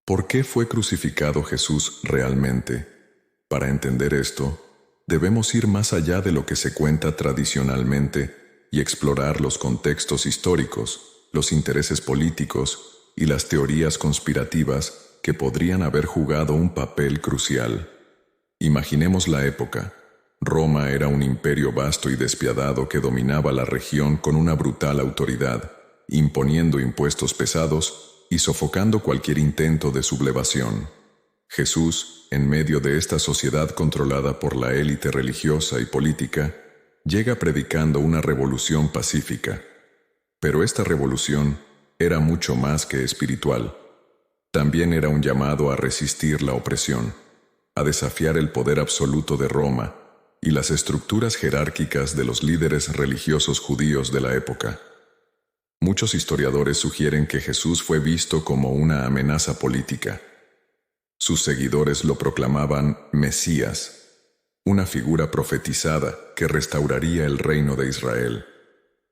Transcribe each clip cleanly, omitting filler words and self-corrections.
¿Por qué fue crucificado Jesús realmente? Para entender esto, debemos ir más allá de lo que se cuenta tradicionalmente y explorar los contextos históricos, los intereses políticos y las teorías conspirativas que podrían haber jugado un papel crucial. Imaginemos la época. Roma era un imperio vasto y despiadado que dominaba la región con una brutal autoridad, imponiendo impuestos pesados y sofocando cualquier intento de sublevación. Jesús, en medio de esta sociedad controlada por la élite religiosa y política, llega predicando una revolución pacífica. Pero esta revolución era mucho más que espiritual. También era un llamado a resistir la opresión, a desafiar el poder absoluto de Roma y las estructuras jerárquicas de los líderes religiosos judíos de la época. Muchos historiadores sugieren que Jesús fue visto como una amenaza política. Sus seguidores lo proclamaban Mesías, una figura profetizada que restauraría el reino de Israel.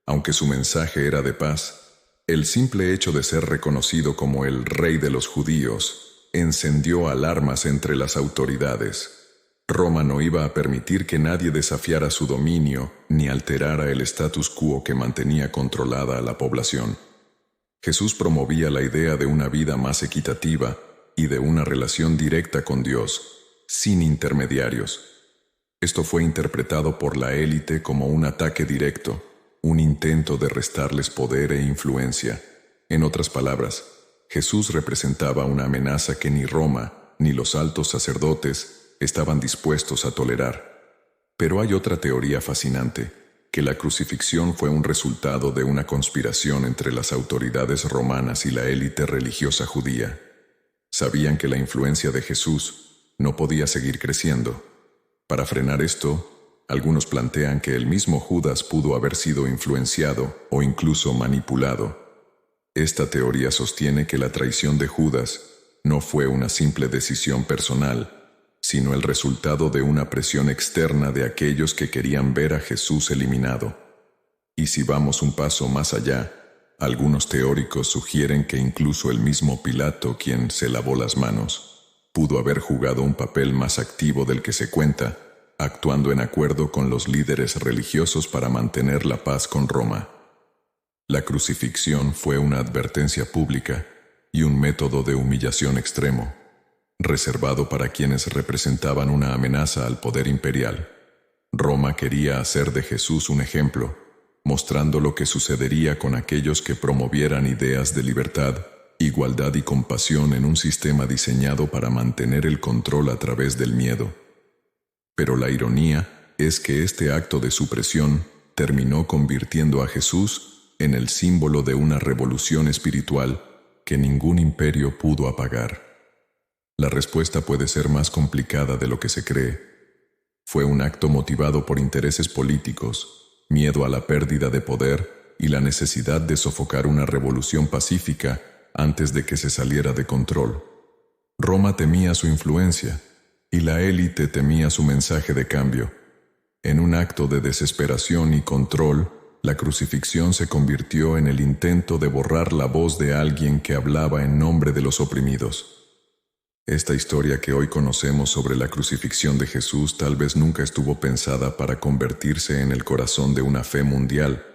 Aunque su mensaje era de paz, el simple hecho de ser reconocido como el rey de los judíos encendió alarmas entre las autoridades. Roma no iba a permitir que nadie desafiara su dominio ni alterara el status quo que mantenía controlada a la población. Jesús promovía la idea de una vida más equitativa y de una relación directa con Dios, sin intermediarios. Esto fue interpretado por la élite como un ataque directo, un intento de restarles poder e influencia. En otras palabras, Jesús representaba una amenaza que ni Roma ni los altos sacerdotes estaban dispuestos a tolerar. Pero hay otra teoría fascinante, que la crucifixión fue un resultado de una conspiración entre las autoridades romanas y la élite religiosa judía. Sabían que la influencia de Jesús no podía seguir creciendo. Para frenar esto, algunos plantean que el mismo Judas pudo haber sido influenciado o incluso manipulado. Esta teoría sostiene que la traición de Judas no fue una simple decisión personal, sino el resultado de una presión externa de aquellos que querían ver a Jesús eliminado. Y si vamos un paso más allá, algunos teóricos sugieren que incluso el mismo Pilato, quien se lavó las manos, pudo haber jugado un papel más activo del que se cuenta, actuando en acuerdo con los líderes religiosos para mantener la paz con Roma. La crucifixión fue una advertencia pública y un método de humillación extremo, reservado para quienes representaban una amenaza al poder imperial. Roma quería hacer de Jesús un ejemplo, mostrando lo que sucedería con aquellos que promovieran ideas de libertad, igualdad y compasión en un sistema diseñado para mantener el control a través del miedo. Pero la ironía es que este acto de supresión terminó convirtiendo a Jesús en el símbolo de una revolución espiritual que ningún imperio pudo apagar. La respuesta puede ser más complicada de lo que se cree. Fue un acto motivado por intereses políticos, miedo a la pérdida de poder y la necesidad de sofocar una revolución pacífica antes de que se saliera de control. Roma temía su influencia y la élite temía su mensaje de cambio. En un acto de desesperación y control, la crucifixión se convirtió en el intento de borrar la voz de alguien que hablaba en nombre de los oprimidos. Esta historia que hoy conocemos sobre la crucifixión de Jesús tal vez nunca estuvo pensada para convertirse en el corazón de una fe mundial,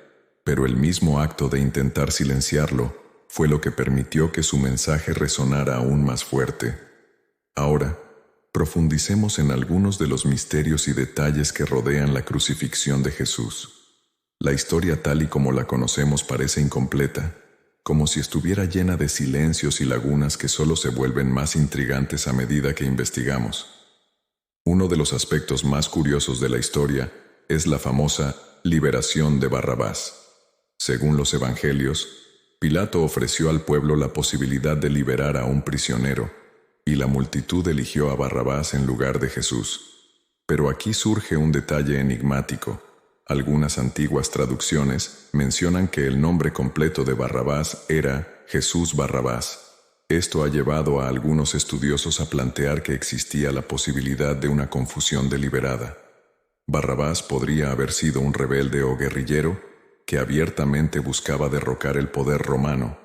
pero el mismo acto de intentar silenciarlo fue lo que permitió que su mensaje resonara aún más fuerte. Ahora, profundicemos en algunos de los misterios y detalles que rodean la crucifixión de Jesús. La historia tal y como la conocemos parece incompleta, como si estuviera llena de silencios y lagunas que solo se vuelven más intrigantes a medida que investigamos. Uno de los aspectos más curiosos de la historia es la famosa liberación de Barrabás. Según los evangelios, Pilato ofreció al pueblo la posibilidad de liberar a un prisionero, y la multitud eligió a Barrabás en lugar de Jesús. Pero aquí surge un detalle enigmático. Algunas antiguas traducciones mencionan que el nombre completo de Barrabás era Jesús Barrabás. Esto ha llevado a algunos estudiosos a plantear que existía la posibilidad de una confusión deliberada. Barrabás podría haber sido un rebelde o guerrillero que abiertamente buscaba derrocar el poder romano,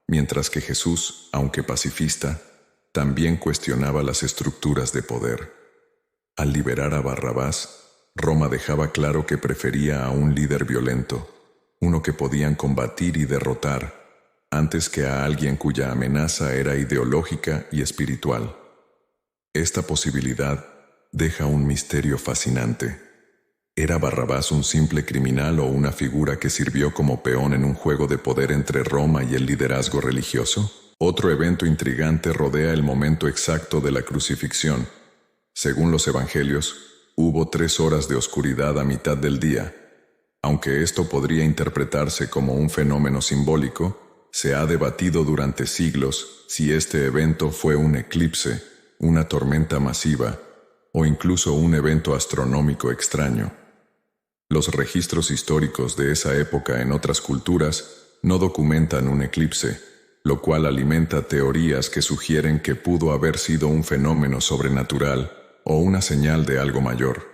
mientras que Jesús, aunque pacifista, también cuestionaba las estructuras de poder. Al liberar a Barrabás, Roma dejaba claro que prefería a un líder violento, uno que podían combatir y derrotar, antes que a alguien cuya amenaza era ideológica y espiritual. Esta posibilidad deja un misterio fascinante. ¿Era Barrabás un simple criminal o una figura que sirvió como peón en un juego de poder entre Roma y el liderazgo religioso? Otro evento intrigante rodea el momento exacto de la crucifixión. Según los evangelios, hubo 3 horas de oscuridad a mitad del día. Aunque esto podría interpretarse como un fenómeno simbólico, se ha debatido durante siglos si este evento fue un eclipse, una tormenta masiva o incluso un evento astronómico extraño. Los registros históricos de esa época en otras culturas no documentan un eclipse, lo cual alimenta teorías que sugieren que pudo haber sido un fenómeno sobrenatural o una señal de algo mayor.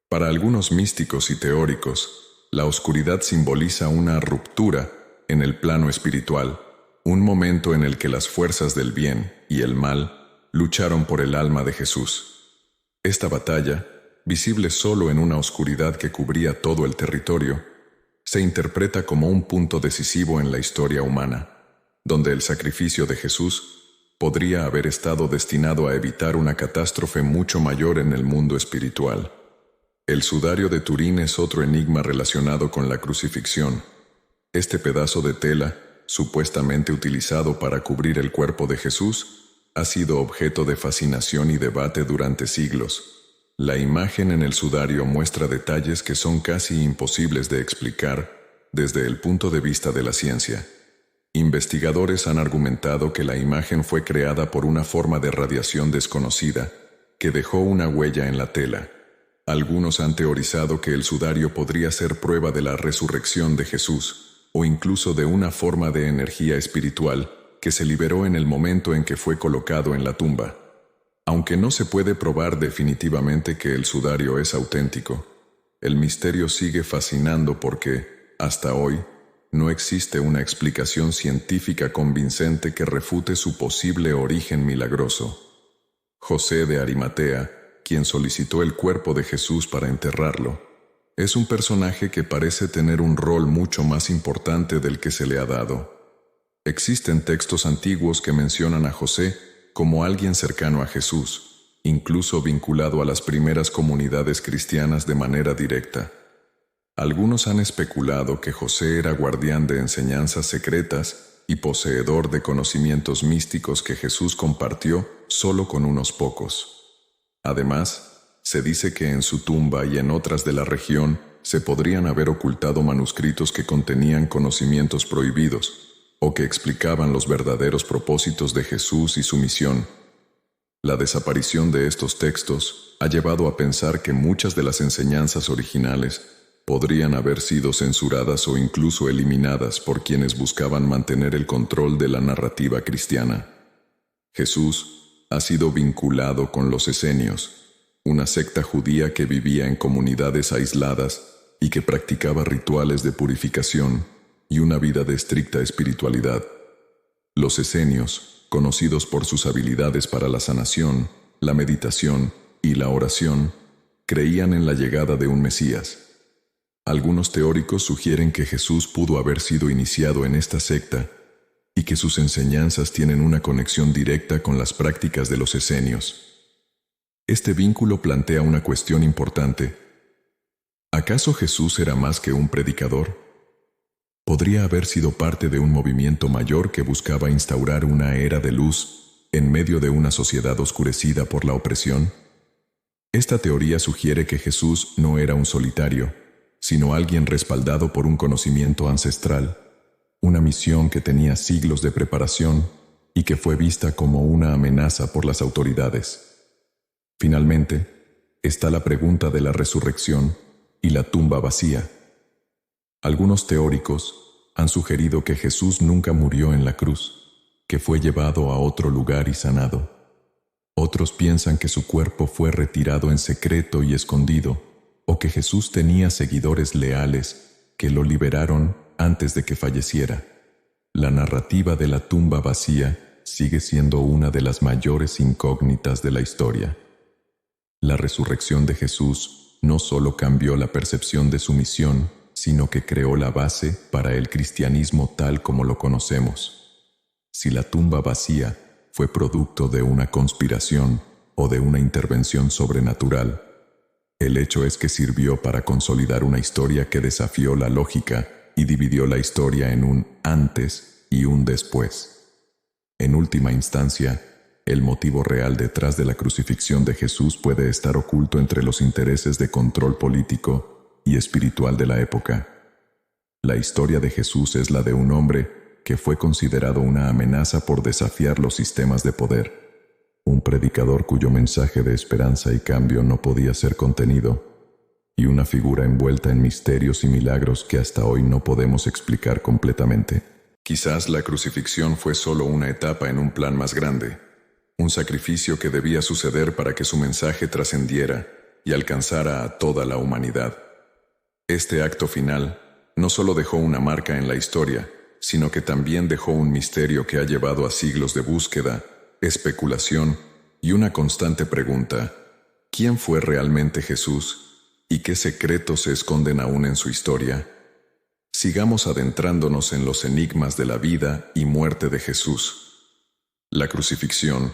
Para algunos místicos y teóricos, la oscuridad simboliza una ruptura en el plano espiritual, un momento en el que las fuerzas del bien y el mal lucharon por el alma de Jesús. Esta batalla, visible solo en una oscuridad que cubría todo el territorio, se interpreta como un punto decisivo en la historia humana, donde el sacrificio de Jesús podría haber estado destinado a evitar una catástrofe mucho mayor en el mundo espiritual. El sudario de Turín es otro enigma relacionado con la crucifixión. Este pedazo de tela, supuestamente utilizado para cubrir el cuerpo de Jesús, ha sido objeto de fascinación y debate durante siglos. La imagen en el sudario muestra detalles que son casi imposibles de explicar desde el punto de vista de la ciencia. Investigadores han argumentado que la imagen fue creada por una forma de radiación desconocida que dejó una huella en la tela. Algunos han teorizado que el sudario podría ser prueba de la resurrección de Jesús, o incluso de una forma de energía espiritual que se liberó en el momento en que fue colocado en la tumba. Aunque no se puede probar definitivamente que el sudario es auténtico, el misterio sigue fascinando porque, hasta hoy, no existe una explicación científica convincente que refute su posible origen milagroso. José de Arimatea, quien solicitó el cuerpo de Jesús para enterrarlo, es un personaje que parece tener un rol mucho más importante del que se le ha dado. Existen textos antiguos que mencionan a José como alguien cercano a Jesús, incluso vinculado a las primeras comunidades cristianas de manera directa. Algunos han especulado que José era guardián de enseñanzas secretas y poseedor de conocimientos místicos que Jesús compartió solo con unos pocos. Además, se dice que en su tumba y en otras de la región se podrían haber ocultado manuscritos que contenían conocimientos prohibidos, o que explicaban los verdaderos propósitos de Jesús y su misión. La desaparición de estos textos ha llevado a pensar que muchas de las enseñanzas originales podrían haber sido censuradas o incluso eliminadas por quienes buscaban mantener el control de la narrativa cristiana. Jesús ha sido vinculado con los esenios, una secta judía que vivía en comunidades aisladas y que practicaba rituales de purificación y una vida de estricta espiritualidad. Los esenios, conocidos por sus habilidades para la sanación, la meditación y la oración, creían en la llegada de un Mesías. Algunos teóricos sugieren que Jesús pudo haber sido iniciado en esta secta y que sus enseñanzas tienen una conexión directa con las prácticas de los esenios. Este vínculo plantea una cuestión importante. ¿Acaso Jesús era más que un predicador? ¿Podría haber sido parte de un movimiento mayor que buscaba instaurar una era de luz en medio de una sociedad oscurecida por la opresión? Esta teoría sugiere que Jesús no era un solitario, sino alguien respaldado por un conocimiento ancestral, una misión que tenía siglos de preparación y que fue vista como una amenaza por las autoridades. Finalmente, está la pregunta de la resurrección y la tumba vacía. Algunos teóricos han sugerido que Jesús nunca murió en la cruz, que fue llevado a otro lugar y sanado. Otros piensan que su cuerpo fue retirado en secreto y escondido, o que Jesús tenía seguidores leales que lo liberaron antes de que falleciera. La narrativa de la tumba vacía sigue siendo una de las mayores incógnitas de la historia. La resurrección de Jesús no solo cambió la percepción de su misión, sino que creó la base para el cristianismo tal como lo conocemos. Si la tumba vacía fue producto de una conspiración o de una intervención sobrenatural, el hecho es que sirvió para consolidar una historia que desafió la lógica y dividió la historia en un antes y un después. En última instancia, el motivo real detrás de la crucifixión de Jesús puede estar oculto entre los intereses de control político y espiritual de la época. La historia de Jesús es la de un hombre que fue considerado una amenaza por desafiar los sistemas de poder. Un predicador cuyo mensaje de esperanza y cambio no podía ser contenido, y una figura envuelta en misterios y milagros que hasta hoy no podemos explicar completamente. Quizás la crucifixión fue solo una etapa en un plan más grande, un sacrificio que debía suceder para que su mensaje trascendiera y alcanzara a toda la humanidad. Este acto final no solo dejó una marca en la historia, sino que también dejó un misterio que ha llevado a siglos de búsqueda, especulación y una constante pregunta: ¿quién fue realmente Jesús? ¿Y qué secretos se esconden aún en su historia? Sigamos adentrándonos en los enigmas de la vida y muerte de Jesús. La crucifixión,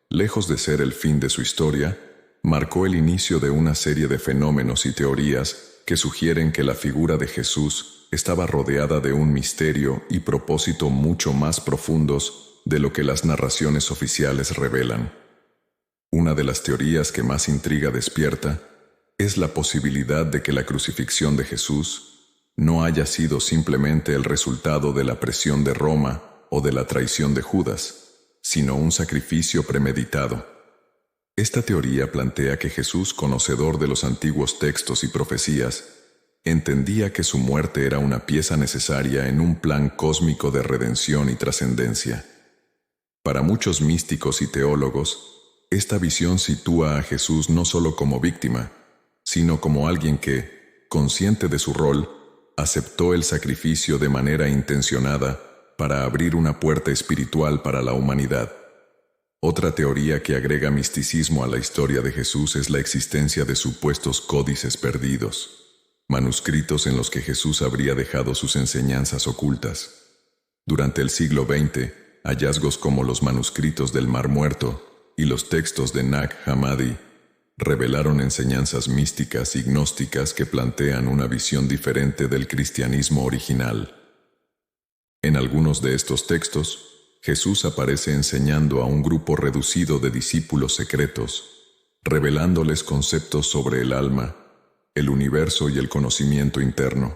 lejos de ser el fin de su historia, marcó el inicio de una serie de fenómenos y teorías que sugieren que la figura de Jesús estaba rodeada de un misterio y propósito mucho más profundos de lo que las narraciones oficiales revelan. Una de las teorías que más intriga despierta es la posibilidad de que la crucifixión de Jesús no haya sido simplemente el resultado de la presión de Roma o de la traición de Judas, sino un sacrificio premeditado. Esta teoría plantea que Jesús, conocedor de los antiguos textos y profecías, entendía que su muerte era una pieza necesaria en un plan cósmico de redención y trascendencia. Para muchos místicos y teólogos, esta visión sitúa a Jesús no solo como víctima, sino como alguien que, consciente de su rol, aceptó el sacrificio de manera intencionada para abrir una puerta espiritual para la humanidad. Otra teoría que agrega misticismo a la historia de Jesús es la existencia de supuestos códices perdidos, manuscritos en los que Jesús habría dejado sus enseñanzas ocultas. Durante el siglo XX, hallazgos como los manuscritos del Mar Muerto y los textos de Nag Hammadi revelaron enseñanzas místicas y gnósticas que plantean una visión diferente del cristianismo original. En algunos de estos textos, Jesús aparece enseñando a un grupo reducido de discípulos secretos, revelándoles conceptos sobre el alma, el universo y el conocimiento interno.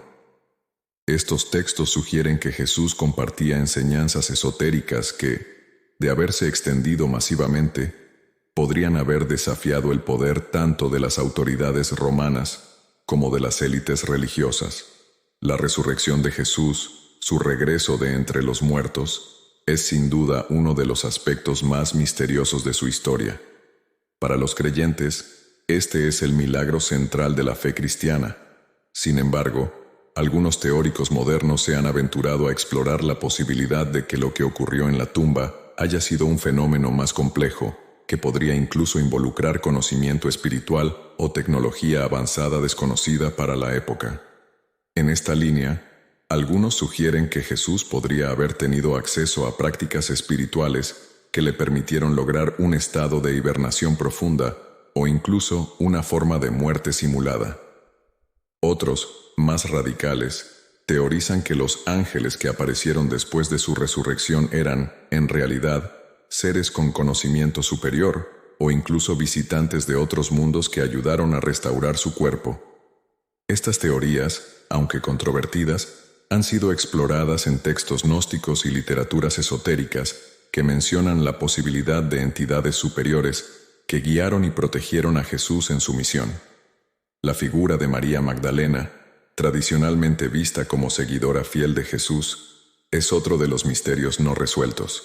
Estos textos sugieren que Jesús compartía enseñanzas esotéricas que, de haberse extendido masivamente, podrían haber desafiado el poder tanto de las autoridades romanas como de las élites religiosas. La resurrección de Jesús, su regreso de entre los muertos, es sin duda uno de los aspectos más misteriosos de su historia. Para los creyentes, este es el milagro central de la fe cristiana. Sin embargo, algunos teóricos modernos se han aventurado a explorar la posibilidad de que lo que ocurrió en la tumba haya sido un fenómeno más complejo, que podría incluso involucrar conocimiento espiritual o tecnología avanzada desconocida para la época. En esta línea, algunos sugieren que Jesús podría haber tenido acceso a prácticas espirituales que le permitieron lograr un estado de hibernación profunda o incluso una forma de muerte simulada. Otros, más radicales, teorizan que los ángeles que aparecieron después de su resurrección eran, en realidad, seres con conocimiento superior o incluso visitantes de otros mundos que ayudaron a restaurar su cuerpo. Estas teorías, aunque controvertidas, han sido exploradas en textos gnósticos y literaturas esotéricas que mencionan la posibilidad de entidades superiores que guiaron y protegieron a Jesús en su misión. La figura de María Magdalena, tradicionalmente vista como seguidora fiel de Jesús, es otro de los misterios no resueltos.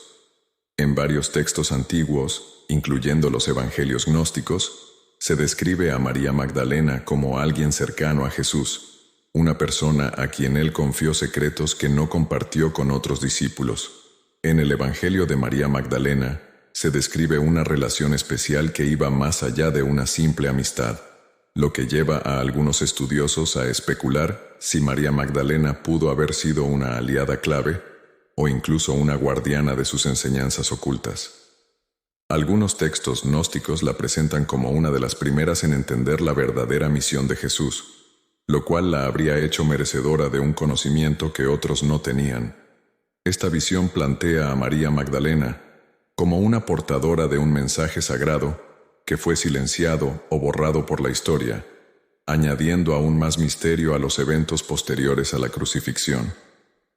En varios textos antiguos, incluyendo los evangelios gnósticos, se describe a María Magdalena como alguien cercano a Jesús, una persona a quien él confió secretos que no compartió con otros discípulos. En el Evangelio de María Magdalena se describe una relación especial que iba más allá de una simple amistad, lo que lleva a algunos estudiosos a especular si María Magdalena pudo haber sido una aliada clave o incluso una guardiana de sus enseñanzas ocultas. Algunos textos gnósticos la presentan como una de las primeras en entender la verdadera misión de Jesús, lo cual la habría hecho merecedora de un conocimiento que otros no tenían. Esta visión plantea a María Magdalena como una portadora de un mensaje sagrado que fue silenciado o borrado por la historia, añadiendo aún más misterio a los eventos posteriores a la crucifixión.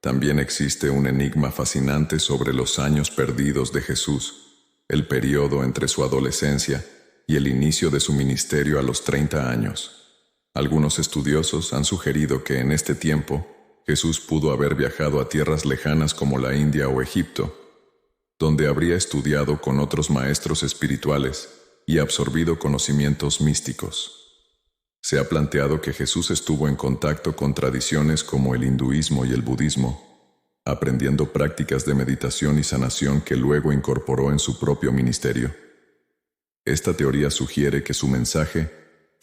También existe un enigma fascinante sobre los años perdidos de Jesús, el periodo entre su adolescencia y el inicio de su ministerio a los 30 años. Algunos estudiosos han sugerido que en este tiempo Jesús pudo haber viajado a tierras lejanas como la India o Egipto, donde habría estudiado con otros maestros espirituales y absorbido conocimientos místicos. Se ha planteado que Jesús estuvo en contacto con tradiciones como el hinduismo y el budismo, aprendiendo prácticas de meditación y sanación que luego incorporó en su propio ministerio. Esta teoría sugiere que su mensaje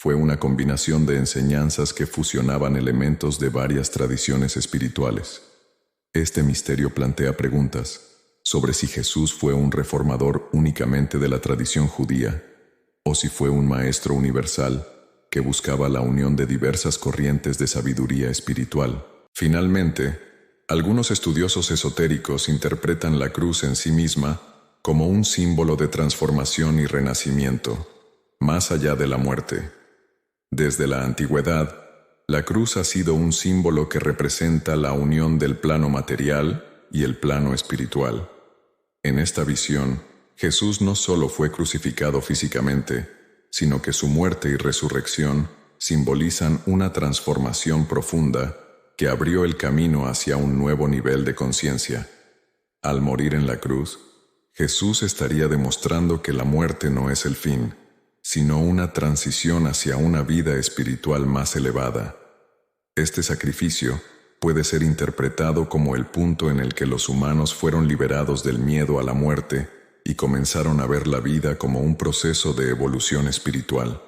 fue una combinación de enseñanzas que fusionaban elementos de varias tradiciones espirituales. Este misterio plantea preguntas sobre si Jesús fue un reformador únicamente de la tradición judía, o si fue un maestro universal que buscaba la unión de diversas corrientes de sabiduría espiritual. Finalmente, algunos estudiosos esotéricos interpretan la cruz en sí misma como un símbolo de transformación y renacimiento, más allá de la muerte. Desde la antigüedad, la cruz ha sido un símbolo que representa la unión del plano material y el plano espiritual. En esta visión, Jesús no solo fue crucificado físicamente, sino que su muerte y resurrección simbolizan una transformación profunda que abrió el camino hacia un nuevo nivel de conciencia. Al morir en la cruz, Jesús estaría demostrando que la muerte no es el fin, sino una transición hacia una vida espiritual más elevada. Este sacrificio puede ser interpretado como el punto en el que los humanos fueron liberados del miedo a la muerte y comenzaron a ver la vida como un proceso de evolución espiritual.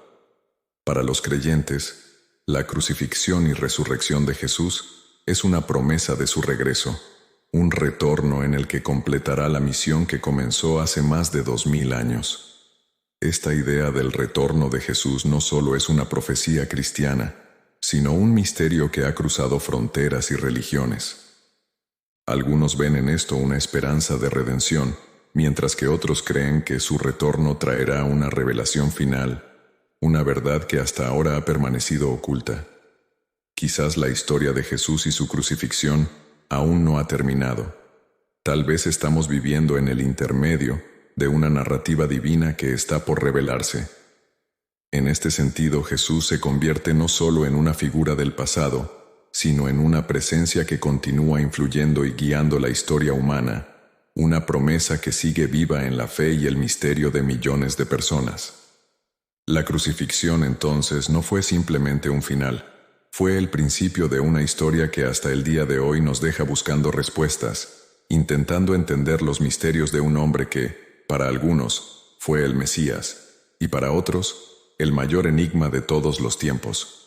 Para los creyentes, la crucifixión y resurrección de Jesús es una promesa de su regreso, un retorno en el que completará la misión que comenzó hace más de 2000 años. Esta idea del retorno de Jesús no solo es una profecía cristiana, sino un misterio que ha cruzado fronteras y religiones. Algunos ven en esto una esperanza de redención, mientras que otros creen que su retorno traerá una revelación final, una verdad que hasta ahora ha permanecido oculta. Quizás la historia de Jesús y su crucifixión aún no ha terminado. Tal vez estamos viviendo en el intermedio de una narrativa divina que está por revelarse. En este sentido, Jesús se convierte no solo en una figura del pasado, sino en una presencia que continúa influyendo y guiando la historia humana, una promesa que sigue viva en la fe y el misterio de millones de personas. La crucifixión entonces no fue simplemente un final, fue el principio de una historia que hasta el día de hoy nos deja buscando respuestas, intentando entender los misterios de un hombre que, para algunos, fue el Mesías, y para otros, el mayor enigma de todos los tiempos.